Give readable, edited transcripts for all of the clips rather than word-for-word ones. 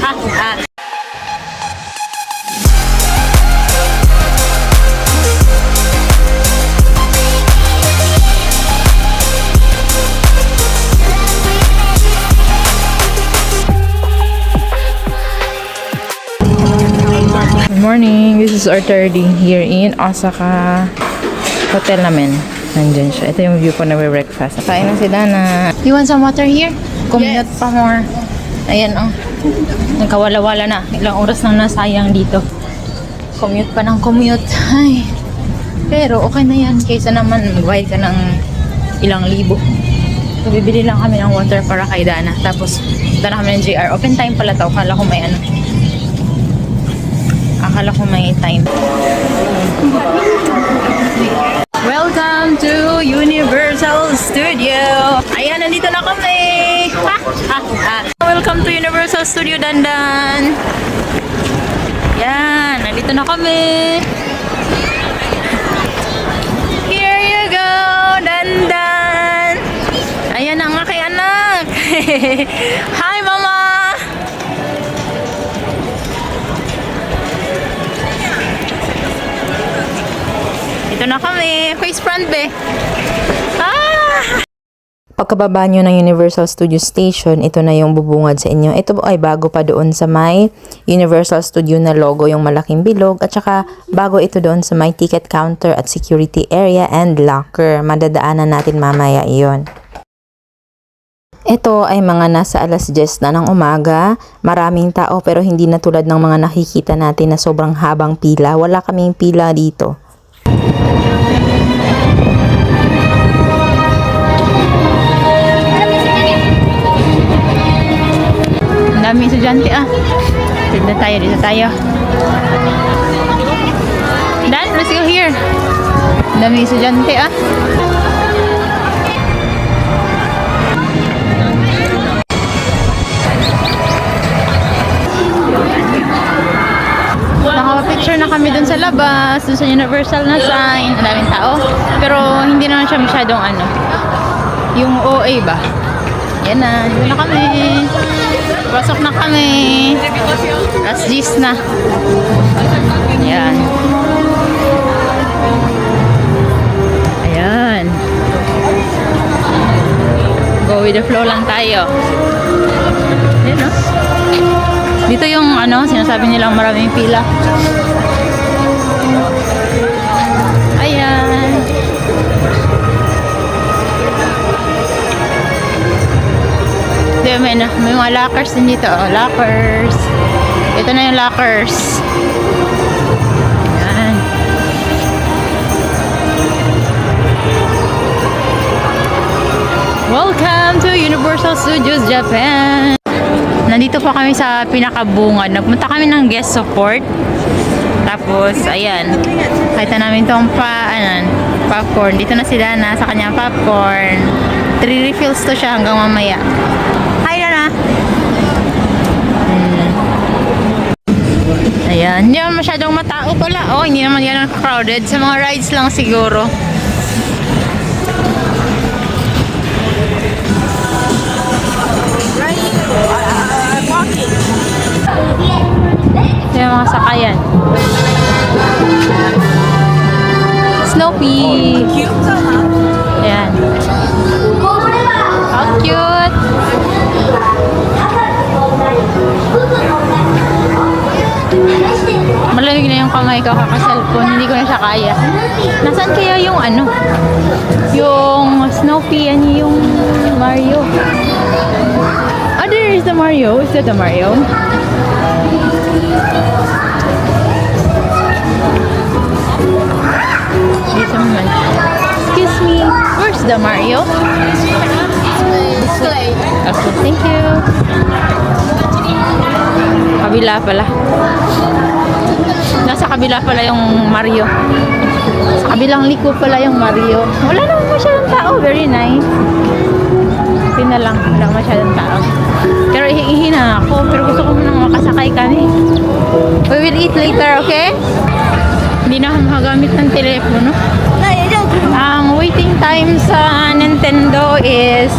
Good morning. This is our third day here in Osaka hotel namin. Nandyan siya. Ito yung view ko na breakfast. Kain na si Dana. You want some water here? Commute pa more. Ayan oh. Nagkawala-wala na. Ilang oras nang nasayang dito. Commute pa ng commute. Ay. Pero okay na yan. Kaysa naman magbayad ka ng ilang libo. So, bibili lang kami ng water para kay Dana. Tapos, dala kami ng JR. Open time pala to. Akala ko may ano. Akala ko may time. Welcome to Universal Studio! Ayan, nandito na kami! Welcome to Universal Studio, Dandan! Yan, nandito na kami! Here you go, Dandan! Ayan ang aking anak! Hi, Mama! Ito na kami. Face front, be. Pagkababa nyo ng Universal Studio Station, ito na yung bubungad sa inyo. Ito ay bago pa doon sa may Universal Studio na logo, yung malaking bilog. At saka bago ito doon sa may ticket counter at security area and locker. Madadaanan natin mamaya iyon. Ito ay mga nasa alas 10 na ng umaga. Maraming tao pero hindi na tulad ng mga nakikita natin na sobrang habang pila. Wala kaming pila dito. Dami estudyante Dito tayo. Dan, let's go here. Dami estudyante Nakapapicture na kami dun sa labas, dun sa Universal na sign. Ang daming tao. Pero hindi naman siya masyadong yung OA ba? Yan na, dito na kami. Pasok na kami. Alas 10 na. Ayan. Ayan. Go with the flow lang tayo. Ayan, no? Dito yung sinasabi nilang maraming pila. Ayan. May mga lockers din dito. Lockers. Ito na yung lockers. Ayan. Welcome to Universal Studios Japan. Nandito po kami sa pinakabungad. Nagpunta kami ng guest support. Tapos, ayan. Kahit na namin itong popcorn. Dito na si Dana sa kanyang popcorn. 3 refills to siya hanggang mamaya. Hi, Dana! Ayan. Hindi naman masyadong matao pala. Oh, hindi naman yan crowded. Sa mga rides lang siguro. Yung mga sakayan. Snoopy! Ayan. How cute! Malamig na yung kamay ko kaka-cellphone. Hindi ko na siya kaya. Nasaan kaya yung yung Snoopy, yung Mario? There is the Mario. Is that the Mario? Dito naman. Excuse me. Where's the Mario? Okay, thank you. Kabila pala. Nasa kabila pala yung Mario. Sa kabilang liko pala yung Mario. Wala naman masyadong tao. Very nice. Hindi na lang. Wala masyadong tao. Pero ihihin na ako. Pero gusto ko munang makasakay kami. We will eat later, okay? Hindi na makagamit ng telepono. Ang waiting time sa Nintendo is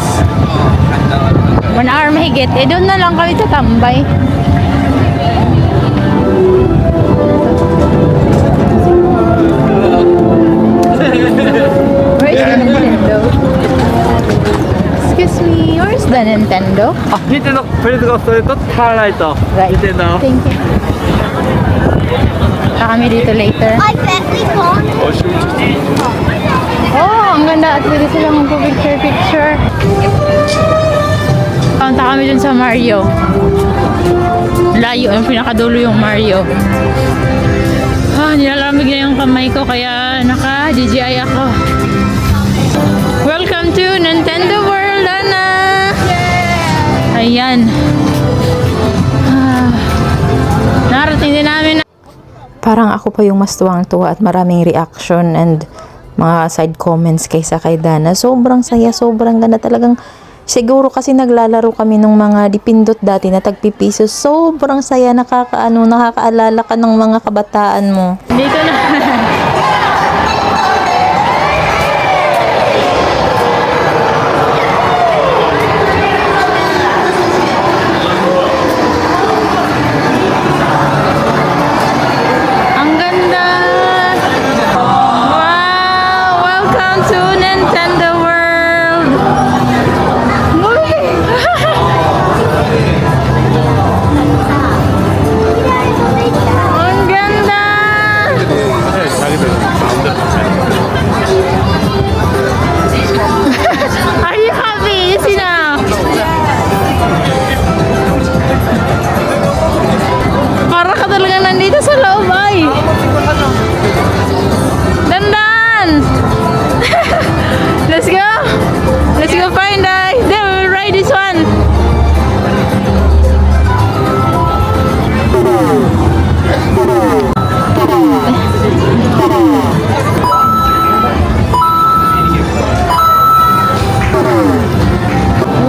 1 hour mahigit. Doon na lang kami tatambay. Where's the Nintendo? Excuse me, where's the Nintendo? あ、見てのプレートがそれとカーライト。 Right. 見ての。 Thank you. Kami dito later. I bet we can. Oh, ang ganda. At pwede sila magpo-picture-picture. Punta kami dun sa Mario. Layo, yung pinakadulo yung Mario. Nilalamig na yung kamay ko kaya naka-DJI ako. Welcome to Nintendo World, Ana! Ayan. Narating din namin na Parang ako pa yung mas tuwang-tuwa at maraming reaction and mga side comments kaysa kay Dana. Sobrang saya, sobrang ganda talagang. Siguro kasi naglalaro kami ng mga dipindot dati na tagpipiso. Sobrang saya, nakakaalala ka ng mga kabataan mo. dito na. Ang ganda! Wow! Welcome to Nintendo World! Ang ganda! Are you happy? Yes, now. Para ka talaga nandito sa loob ay. Dandan! Let's go! Let's go find then we will ride this one.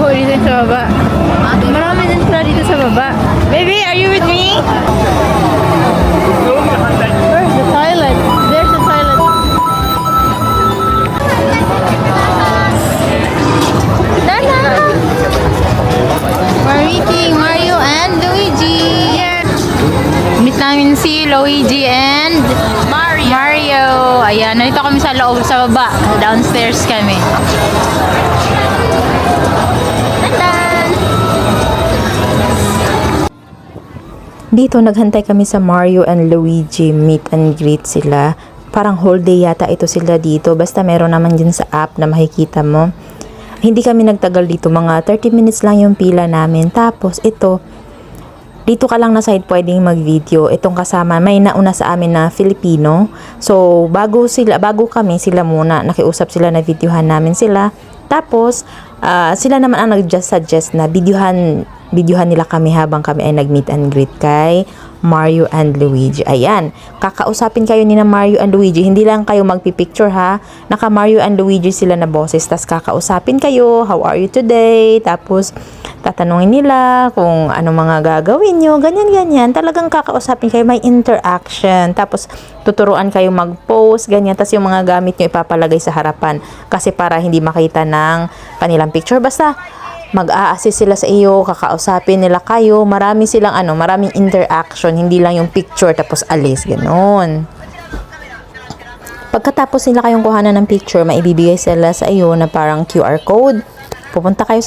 Oh, dito sa baba. Marami din sila dito sa baba. Baby, are you with me? Where's the toilet? There's the toilet. Dana! We're meeting Mario and Luigi. Meet namin si Luigi and Mario. Ayan, nandito kami sa loob, sa baba. Downstairs kami. Dito naghantay kami sa Mario and Luigi, meet and greet sila. Parang whole day yata ito sila dito. Basta meron naman dyan sa app na makikita mo. Hindi kami nagtagal dito, mga 30 minutes lang yung pila namin. Tapos ito, dito ka lang na side pwedeng mag-video. Itong kasama, may nauna sa amin na Filipino. So, bago kami, sila muna. Nakiusap sila na videohan namin sila. Tapos, sila naman ang nag-suggest na videohan nila kami habang kami ay nag-meet and greet kay Mario and Luigi. Ayan, kakausapin kayo ni na Mario and Luigi. Hindi lang kayo magpipicture ha. Naka Mario and Luigi sila na boses. Tapos kakausapin kayo, how are you today? Tapos tatanungin nila kung ano mga gagawin nyo. Ganyan. Talagang kakausapin kayo, may interaction. Tapos tuturuan kayo mag-post, ganyan. Tapos yung mga gamit nyo ipapalagay sa harapan. Kasi para hindi makita ng kanilang picture. Basta mag-a-assist sila sa iyo, kakausapin nila kayo, maraming interaction, hindi lang yung picture tapos alis, ganoon. Pagkatapos nila kayong kuhanan ng picture, maibibigay sila sa iyo na parang QR code. Pupunta kayo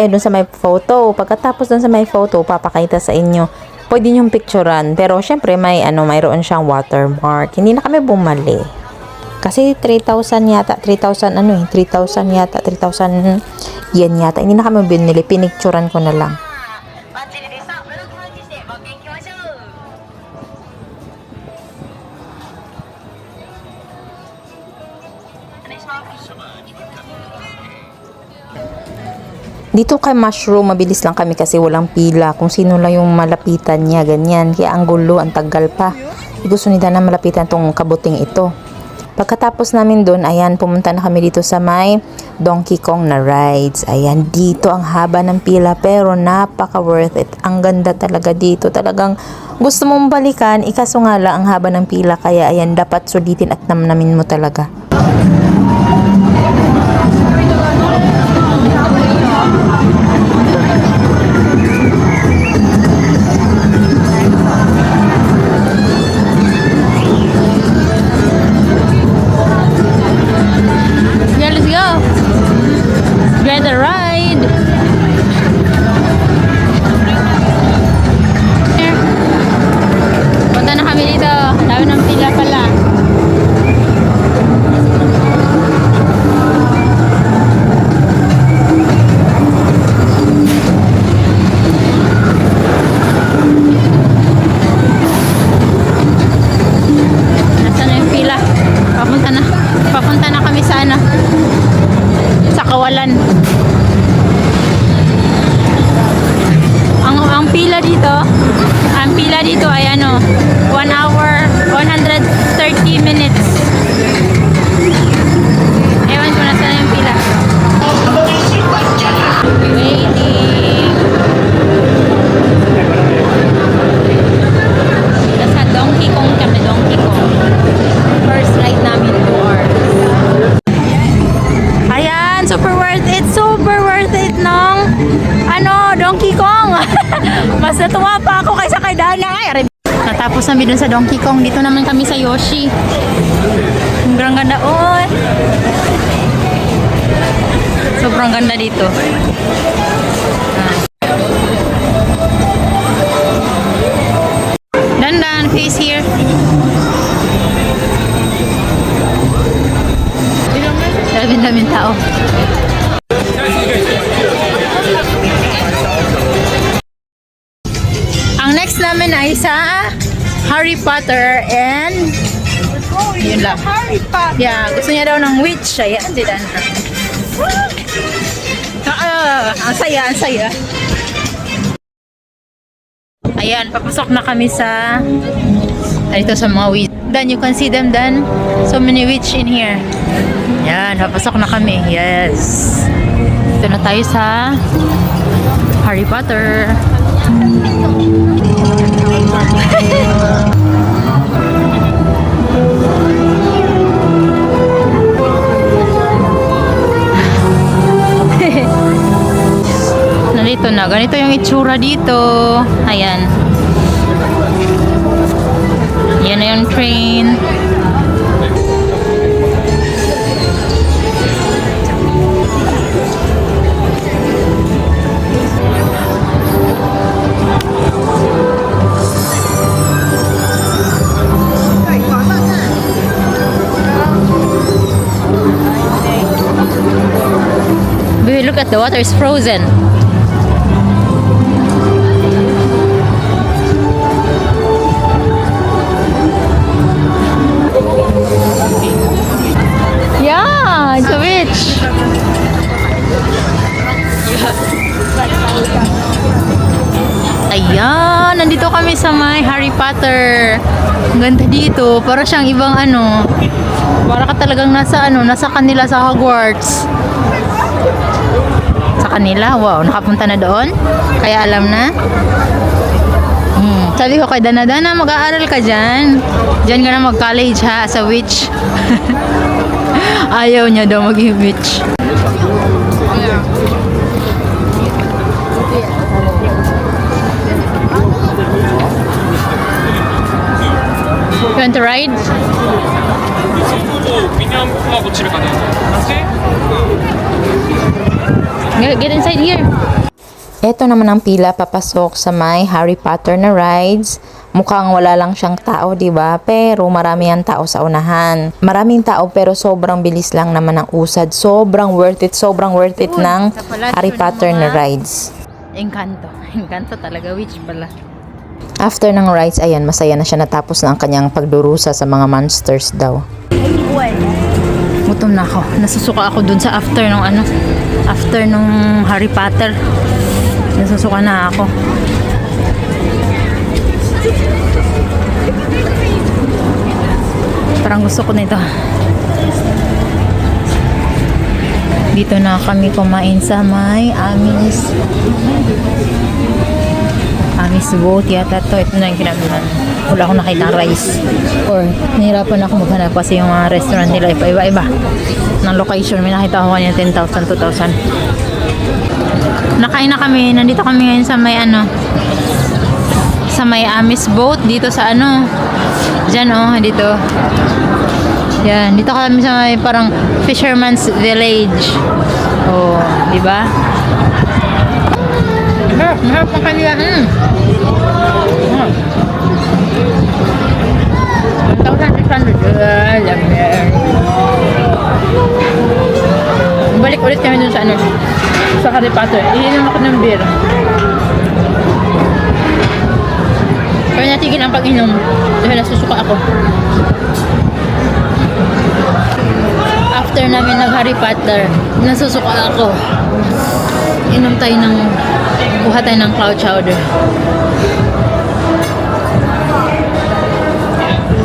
dun sa may photo. Pagkatapos dun sa may photo, papakita sa inyo. Pwede niyong picturean, pero syempre mayroon siyang watermark. Hindi na kami bumali. Kasi 3,000 yata, 3,000 yen yata. Hindi na kami binili, pinicturean ko na lang. Dito kay Mushroom, mabilis lang kami kasi walang pila. Kung sino lang yung malapitan niya, ganyan. Kaya ang gulo, ang tagal pa. Gusto nila na malapitan tong kabuting ito. Pagkatapos namin doon, ayan, pumunta na kami dito sa may Donkey Kong na rides. Ayan, dito ang haba ng pila pero napaka worth it. Ang ganda talaga dito. Talagang gusto mong balikan, ikaso nga lang ang haba ng pila. Kaya ayan, dapat sulitin at namnamin mo talaga. kawalan. Ang pila dito ay ano, 1 hour, 130 minutes. Ewan ko na saan yung pila. Waiting. Nasa Donkey Kong kami, Donkey Kong. First ride namin 2 hours. Ayan, super worth it nung Donkey Kong. Mas natuwa pa ako kaysa kay Dana. Natapos namin dun sa Donkey Kong. Dito naman kami sa Yoshi. Sobrang ganda. Oh. Sobrang ganda dito. Dandan, face here. Daming tao. Ang next namin ay sa Harry Potter and yun lang. Harry Potter. Yeah, gusto niya daw ng witch. Ayan, di Dan. Ang saya, ang saya. Ayan, papasok na kami sa dito sa mga witch. Dan, you can see them, Dan. So many witch in here. Ayan, papasok na kami. Yes. Ito na tayo sa Harry Potter. Nandito na. Ganito yung itsura dito. Ayan. Yan na yung train. Look at the water is frozen. Yeah, it's a witch. Ayan, nandito kami sa may Harry Potter. Ang ganda dito, para siyang ibang para ka talagang nasa kanila sa Hogwarts. Sa kanila, wow, nakapunta na doon. Kaya alam na. Sabi ko kay Dana, mag-aaral ka dyan. Dyan ka na mag-college ha, sa witch. Ayaw niya daw maging witch. You want to ride? Get inside here. Ito naman ang pila papasok sa may Harry Potter na rides. Mukhang wala lang siyang tao, 'di ba? Pero marami ang tao sa unahan. Maraming tao pero sobrang bilis lang naman ang usad. Sobrang worth it ng Harry Potter na rides. Encanto. Encanto talaga, witch pala. After ng rides, ayan, masaya na siya, natapos na ang kanyang pagdurusa sa mga monsters daw. Gutom na ako. Nasusuka ako dun sa after nung Harry Potter. Nasusuka na ako. Parang gusto ko nito. Dito na kami kumain sa may Amis boat yata to. Ito na yung kinamihan. Wala akong nakita rice. Or nahirapan ako maghanap kasi yung mga restaurant nila iba-iba ng location. May nakita ko kanina 10,000, 2,000. Nakain na kami. Nandito kami ngayon sa may sa may Amis boat. Dito sa dyan dito. Yan, dito kami sa may parang fisherman's village. Oh, di ba? Mahirap ang kanila. 1,600. Balik ulit kami dun sa sa Harry Potter. Iinom ako ng beer. Pero natigil ang pag-inom dahil nasusuka ako. After namin nag-Harry Potter, nasusuka ako. Kuha tayo ng cloud chowder.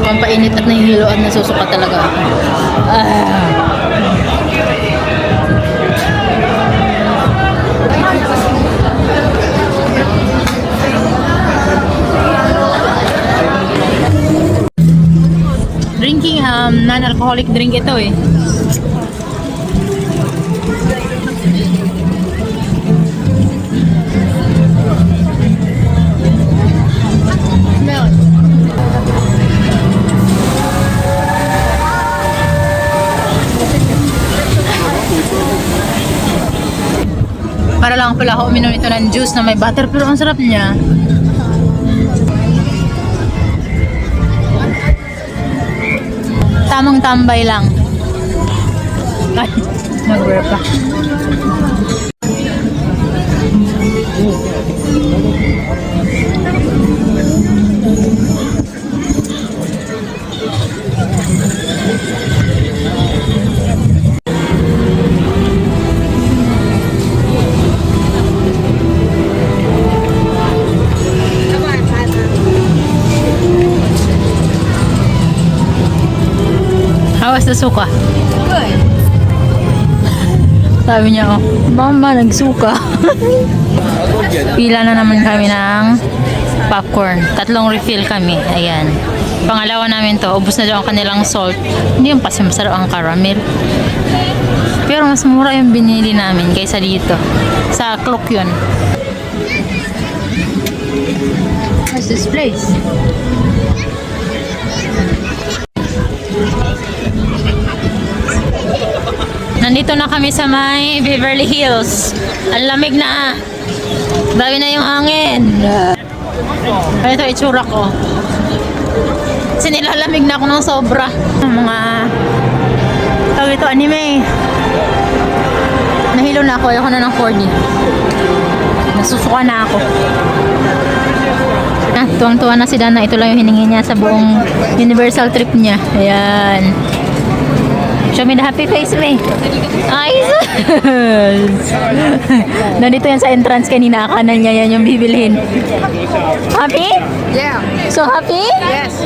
Pampainit at nahihilo at nasusuka talaga ako. Drinking non-alcoholic drink ito eh. Para lang pala ako uminom ito ng juice na may butter pero ang sarap niya. Tamang tambay lang. Ay, nag-wear pa. How was the suka? Good. Sabi niya, oh, mama, nagsuka. Pila na naman kami ng popcorn. 3 refill kami. Ayan. Pangalawa namin to. Ubus na daw ang kanilang salt. Hindi yung kasi masarap ang caramel. Pero mas mura yung binili namin kaysa dito. Sa Clock yun. What's this place? Nandito na kami sa may Beverly Hills. Ang lamig na. Dami na yung hangin. Ito itsura ko. Kasi nilalamig na ako ng sobra. Mga tawag ito anime. Nahilo na ako. Ayoko na ng 4D. Nasusuka na ako. Tuwang-tuwa na si Dana. Ito lang yung hiningi niya sa buong Universal trip niya. Ayan. Show me the happy face, me. Ayos! Nandito yan sa entrance kanina. Akanan niya yan yung bibilhin. Happy? Yeah. So happy? Yes.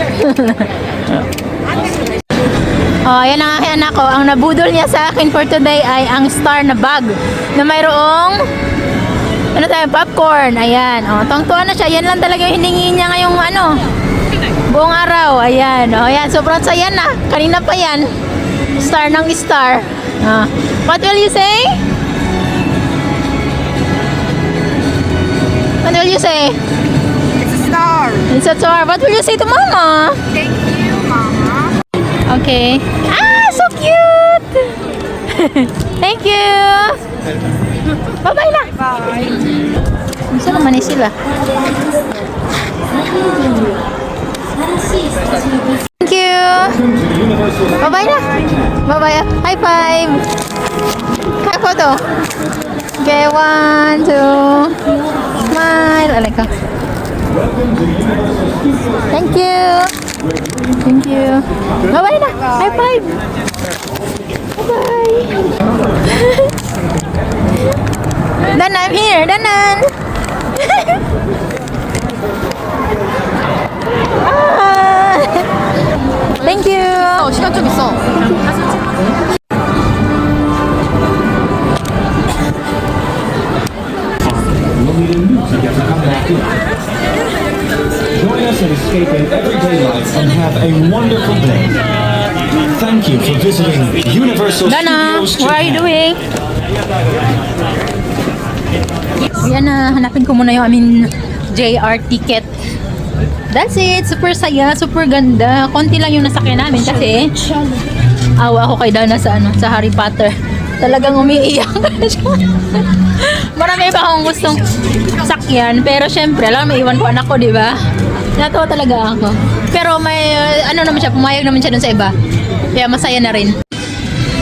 Oh, yan ang aking anak ko. Ang nabudol niya sa akin for today ay ang star na bag na mayroong popcorn. Ayan. Oh, tuwang-tuwa na siya. Yan lang talaga yung hiningi niya ngayong buong araw. Ayan. Oh, yan. Sobrang saya na. Kanina pa yan. Star ng star. What will you say? What will you say? It's a star. It's a star. What will you say to Mama? Thank you, Mama. Okay. Ah, so cute! Thank you! Bye-bye na! Bye. Saan naman sila? Thank you! Bye-bye na! Bye-bye! High five! High photo! Okay, 1, 2, smile! Alay ka. Thank you! Thank you! Bye-bye na! High five! Bye-bye! Danan, I'm here! Danan! Ah! Thank you! 시간 좀 있어. Join us in escaping everyday life and have a wonderful day. Thank you for visiting Universal Dana, Studios what are you Japan. doing? Yan na, hanapin ko muna yung JR ticket. That's it. Super saya, super ganda. Konti lang yung nasakyan namin kasi awa ako kay Dana sa Harry Potter. Talagang umiiyak na siya. Marami pa akong gustong sakyan, pero syempre, alam, may iwan ko anak ko, di ba? Natuwa talaga ako. Pero may, naman siya, pumayag naman siya dun sa iba. Kaya masaya na rin.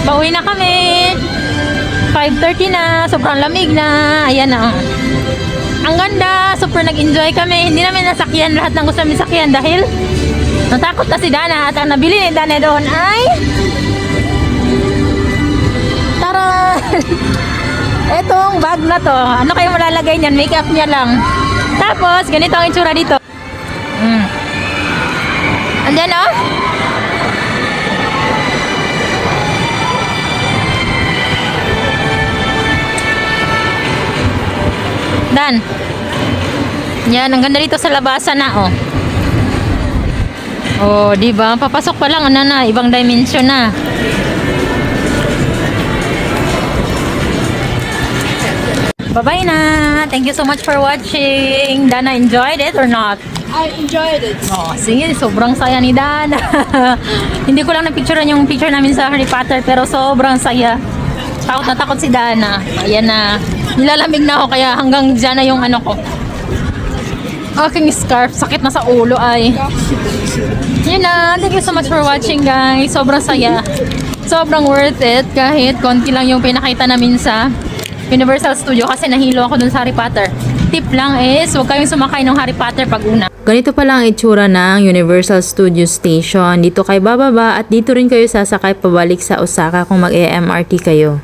Pauwi na kami. 5:30 na, sobrang lamig na. Ayan na. Ang ganda, super nag-enjoy kami. Hindi namin nasakyan lahat ng gusto namin sakyan dahil natakot na si Dana at ang nabili ni Dana doon ay Etong bag na to, ano kayo malalagay niyan? Makeup niya lang. Tapos, ganito ang itsura dito. Andyan oh. Dan. Yan, ang ganda dito sa labasan na oh. Oh, di ba? Papasok pa lang ano na, ibang dimension na. Bye-bye na. Thank you so much for watching. Dana, enjoyed it or not? I enjoyed it. Oh, sige, sobrang saya ni Dana. Hindi ko lang na-picturean yung picture namin sa Harry Potter, pero sobrang saya. Takot na takot si Dana. Ayan na. Nilalamig na ako, kaya hanggang dyan na yung ano ko. Aking scarf, sakit na sa ulo ay. Yun na. Thank you so much for watching, guys. Sobrang saya. Sobrang worth it. Kahit konti lang yung pinakita namin sa Universal Studio kasi nahilo ako dun sa Harry Potter. Tip lang is, huwag kayong sumakay ng Harry Potter pag una. Ganito pala ang itsura ng Universal Studio Station. Dito kayo bababa at dito rin kayo sasakay pabalik sa Osaka kung mag-MRT kayo.